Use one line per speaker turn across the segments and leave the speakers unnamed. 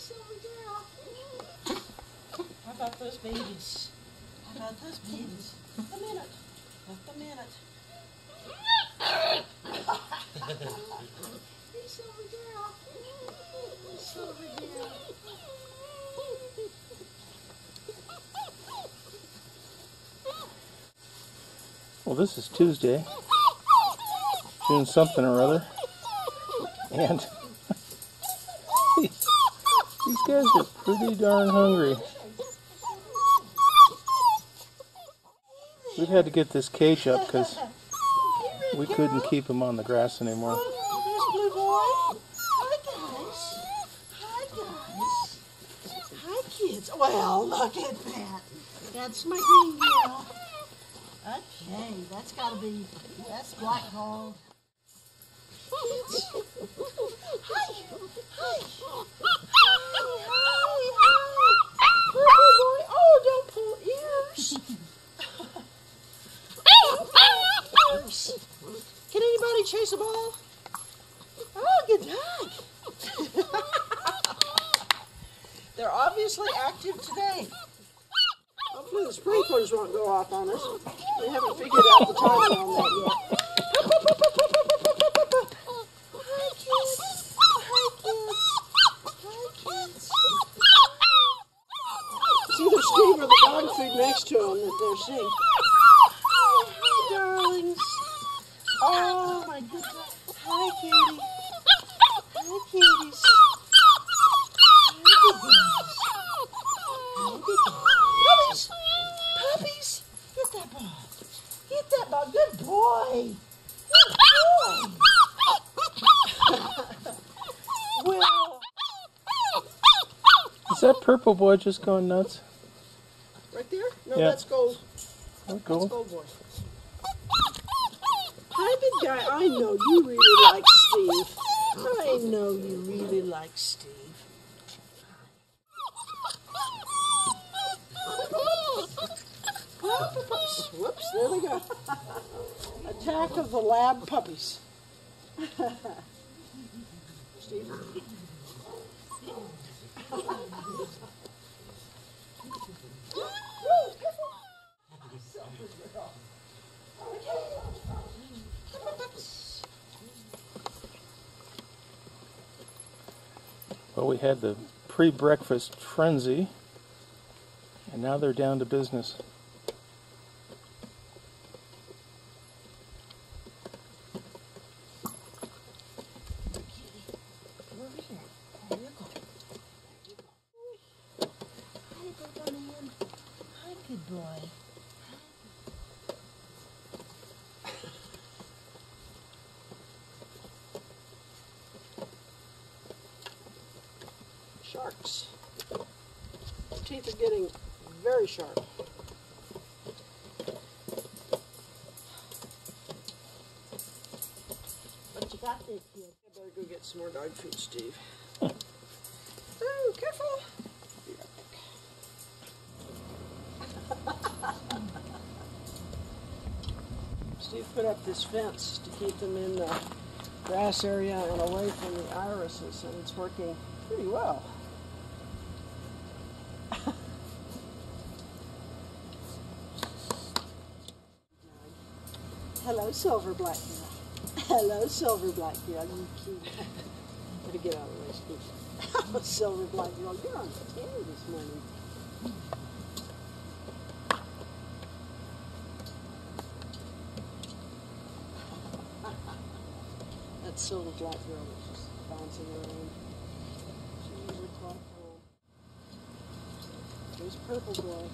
silver girl. How about those babies? How about those babies? Just a minute. Just a minute. Hey, silver girl. Silver girl.
Well, this is Tuesday, June something or other, and these guys are pretty darn hungry. We've had to get this cage up because we couldn't keep them on the grass anymore.
Oh, there's Blue Boy. Hi, guys. Hi, kids. Well, look at that. That's my green girl. Okay, that's got to be, that's black gold. Kids. Hi. Purple boy. Oh, don't pull ears. Can anybody chase a ball? Oh, good dog. They're obviously active today. Hopefully the sprinklers won't go off on us. We haven't figured out the timing on that yet. Hi, kids. Hi, kids. Hi, kids. It's either Steve or the dog food next to him that they're seeing. Hi, darlings. Oh, my goodness. Hi, kitty. Hi, kitties. Hi, good girls. Hi, good girls. Puppies. Get that ball. Get that ball. Good boy. Good boy. Well.
Is that purple boy just going nuts?
Right there? No,
Yeah.
that's gold.
That's gold.
That's gold boy. Hi, big guy. I know you really like Steve. I know you really like Steve. Whoops, there they go. Attack of the lab puppies. Steve.
Well, we had the pre-breakfast frenzy, and now they're down to business.
Hi, good boy. Sharks. Teeth are getting very sharp. What you got there, kid? I better go get some more dog food, Steve. Oh, careful. Be right back. Steve put up this fence to keep them in the grass area and away from the irises, and it's working pretty well. Hello, silver black girl. Hello, silver black girl. You cute. Better get out of the way, Steve. Hello, silver black girl. You're on the tear this morning. That silver black girl was just bouncing around. She usually quite calm. There's purple boy.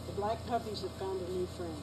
The black puppies have found a new friend.